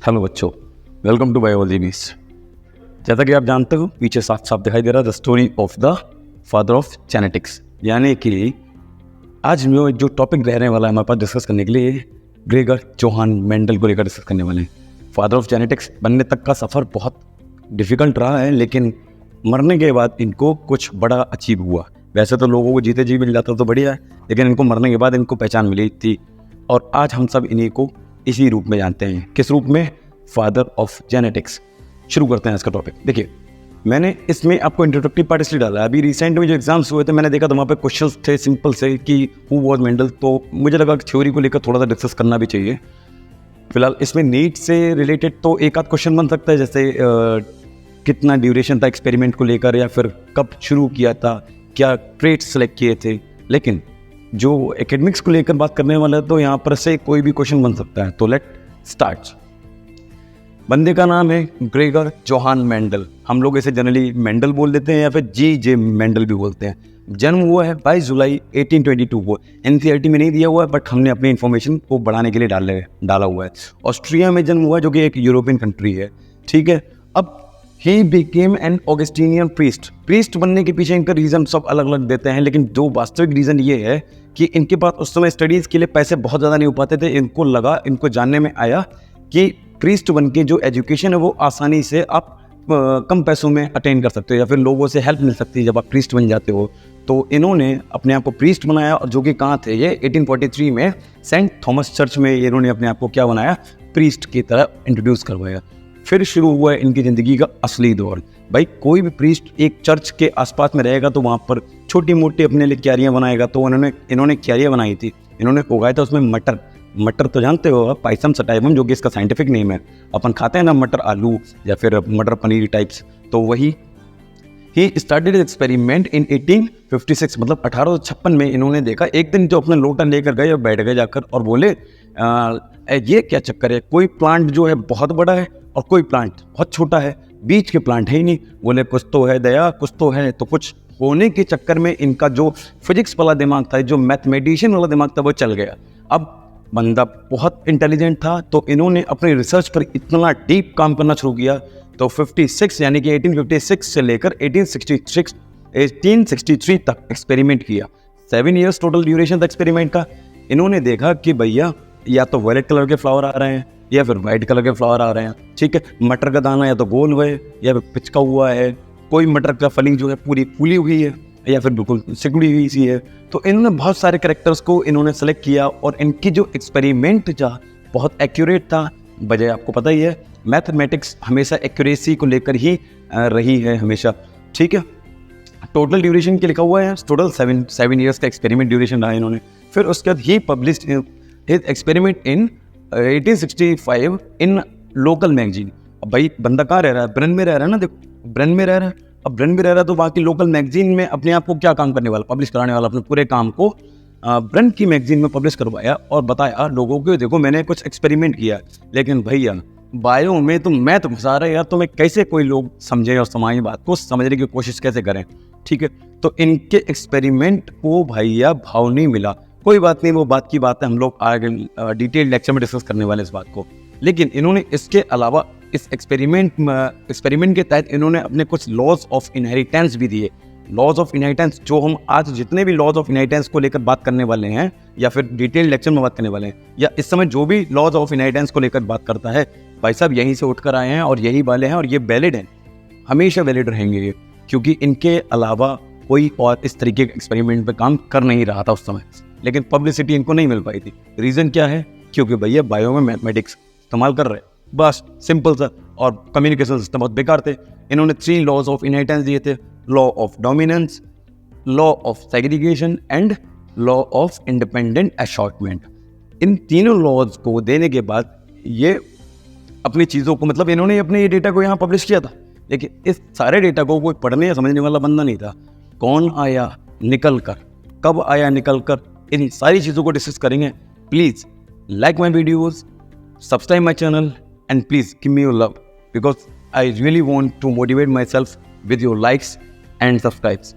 Hello बच्चों, welcome to biology news. जैसा कि आप जानते हो, पीछे साफ साफ दिखाई दे रहा है the story of the father of genetics. यानी कि आज में जो टॉपिक रहने वाला है हमारे पास डिस्कस करने के लिए, ग्रेगर जोहान मेंडल को लेकर डिस्कस करने वाले हैं। फादर ऑफ जेनेटिक्स बनने तक का सफ़र बहुत डिफ़िकल्ट रहा है, लेकिन मरने के बाद इनको कुछ बड़ा अचीव हुआ। वैसे तो लोगों को जीते जी मिल जाता तो बढ़िया है, लेकिन इनको मरने के बाद इनको पहचान मिली थी। और आज हम सब इन्हीं को इसी रूप में जानते हैं। किस रूप में? Father of genetics. शुरू करते हैं इसका टॉपिक। देखिए, मैंने इसमें आपको इंट्रोडक्टरी पार्ट इसलिए डाला। अभी रिसेंट में जो एग्जाम्स हुए थे, मैंने देखा तो वहाँ पे क्वेश्चंस थे सिंपल से कि हु वाज मेंडल। तो मुझे लगा कि थ्योरी को लेकर थोड़ा सा डिस्कस करना भी चाहिए। फिलहाल इसमें नीट से रिलेटेड तो एक आध क्वेश्चन बन सकता है, जैसे कितना ड्यूरेशन था एक्सपेरिमेंट को लेकर, या फिर कब शुरू किया था, क्या ट्रेट्स सेलेक्ट किए थे। लेकिन जो एकेडमिक्स को लेकर बात करने वाला है, तो यहाँ पर से कोई भी क्वेश्चन बन सकता है। तो लेट स्टार्ट। बंदे का नाम है ग्रेगर जोहान मेंडल। हम लोग इसे जनरली मेंडल बोल देते हैं या फिर जी मेंडल भी बोलते हैं। जन्म हुआ है 22 जुलाई 1822 को। एनसीईआरटी में नहीं दिया हुआ है, बट हमने अपनी इन्फॉर्मेशन को बढ़ाने के लिए डाला हुआ है। ऑस्ट्रिया में जन्म हुआ है, जो कि एक यूरोपियन कंट्री है। ठीक है। अब ही बिकेम एन ऑगस्टीनियन प्रीस्ट बनने के पीछे इनका रीज़न सब अलग अलग देते हैं, लेकिन जो वास्तविक रीज़न ये है कि इनके पास उस समय स्टडीज़ के लिए पैसे बहुत ज़्यादा नहीं हो पाते थे। इनको जानने में आया कि प्रीस्ट बन के जो एजुकेशन है वो आसानी से आप कम पैसों में अटेन कर सकते हो, या फिर लोगों से हेल्प मिल सकती है जब आप प्रीस्ट बन जाते हो। तो इन्होंने अपने आप को प्रीस्ट बनाया, और जो कि कहाँ थे ये 1843 में सेंट थॉमस चर्च में इन्होंने अपने आप को क्या बनाया, प्रीस्ट की तरह इंट्रोड्यूस करवाया। फिर शुरू हुआ है इनकी ज़िंदगी का असली दौर। भाई, कोई भी प्रीस्ट एक चर्च के आसपास में रहेगा तो वहाँ पर छोटी मोटी अपने लिए क्यारियाँ बनाएगा। तो इन्होंने क्यारियाँ बनाई थी। इन्होंने उगाया था उसमें मटर तो जानते हो, पाइसम सटाइवम, जो कि इसका साइंटिफिक नेम है। अपन खाते हैं ना मटर आलू या फिर मटर पनीर टाइप्स, तो वही। ही स्टार्टेड एक्सपेरिमेंट इन 1856, मतलब 1856 में इन्होंने देखा। एक दिन जो अपना लोटा लेकर गए और बैठ गए जाकर, और बोले ये क्या चक्कर है, कोई प्लांट जो है बहुत बड़ा है और कोई प्लांट बहुत छोटा है, बीच के प्लांट है ही नहीं। बोले कुछ तो है दया, कुछ तो है। तो कुछ होने के चक्कर में इनका जो फिजिक्स वाला दिमाग था, जो मैथमेटिशियन वाला दिमाग था, वो चल गया। अब बंदा बहुत इंटेलिजेंट था, तो इन्होंने अपनी रिसर्च पर इतना डीप काम करना शुरू किया। तो 56 यानी कि 1856 से लेकर 1863 तक एक्सपेरिमेंट किया। 7 ईयर्स टोटल ड्यूरेशन था एक्सपेरिमेंट का। इन्होंने देखा कि भैया, या तो वायलेट कलर के फ्लावर आ रहे हैं या फिर वाइट कलर के फ्लावर आ रहे हैं। ठीक है। मटर का दाना या तो गोल है या फिर पिचका हुआ है। कोई मटर का फलिंग जो है पूरी फूली हुई है, या फिर बिल्कुल सिकुड़ी हुई सी है। तो इन्होंने बहुत सारे कैरेक्टर्स को इन्होंने सेलेक्ट किया, और इनकी जो एक्सपेरिमेंट था बहुत एक्यूरेट था। वजह आपको पता ही है, मैथमेटिक्स हमेशा एक्यूरेसी को लेकर ही रही है हमेशा। ठीक है। टोटल ड्यूरेशन के लिखा हुआ है, टोटल 7 ईयर्स का एक्सपेरिमेंट ड्यूरेशन रहा इन्होंने। फिर उसके बाद ही published his experiment in 1865 in local magazine. अब भाई, बंदा कहाँ रह रहा है? ब्रेन में रह रहा है ना। देखो, ब्रेन में रह रहा है। अब ब्रेन में रह रहा है तो वहाँ की लोकल मैगजीन में अपने आप को क्या काम करने वाला, पब्लिश कराने वाला। अपने पूरे काम को ब्रेन की मैगजीन में पब्लिश करवाया और बताया लोगों को, देखो मैंने कुछ एक्सपेरिमेंट किया। लेकिन भैया, बायो में तो मैथ घुसा रहे यार, तो मैं कैसे कोई लोग समझे और समाई बात को समझने की कोशिश कैसे करें। ठीक है। तो इनके एक्सपेरिमेंट को भैया भाव नहीं मिला। कोई बात नहीं, वो बात की बात है, हम लोग आगे डिटेल लेक्चर में डिस्कस करने वाले इस बात को। लेकिन इन्होंने इसके अलावा इस एक्सपेरिमेंट के तहत इन्होंने अपने कुछ लॉज ऑफ इनहेरिटेंस भी दिए। लॉज ऑफ इनहेरिटेंस, जो हम आज जितने भी लॉज ऑफ इनहेरिटेंस को लेकर बात करने वाले हैं, या फिर डिटेल लेक्चर में बात करने वाले हैं, या इस समय जो भी लॉज ऑफ इनहेरिटेंस को लेकर बात करता है, भाई साहब यहीं से उठकर आए हैं और यही वाले हैं, और ये वैलिड हैं, हमेशा वैलिड रहेंगे ये। क्योंकि इनके अलावा कोई और इस तरीके के एक्सपेरिमेंट पे काम कर नहीं रहा था उस समय, लेकिन पब्लिसिटी इनको नहीं मिल पाई थी। रीज़न क्या है? क्योंकि भैया बायो में मैथमेटिक्स इस्तेमाल कर रहे, बस सिंपल सा। और कम्युनिकेशन सिस्टम बहुत बेकार थे। इन्होंने 3 लॉज ऑफ इनहेरिटेंस दिए थे: law of dominance, law of segregation and law of independent assortment. इन तीनों लॉज को देने के बाद ये अपनी चीज़ों को, मतलब इन्होंने अपने ये डेटा को यहाँ पब्लिश किया था, लेकिन इस सारे डेटा को कोई पढ़ने या समझने वाला बंदा नहीं था। कौन आया निकल कर, कब आया निकल कर, इन सारी चीज़ों को डिस्कस करेंगे। Please like my videos, subscribe my channel, and please give me your love, because I really want to motivate myself with your likes and subscribes.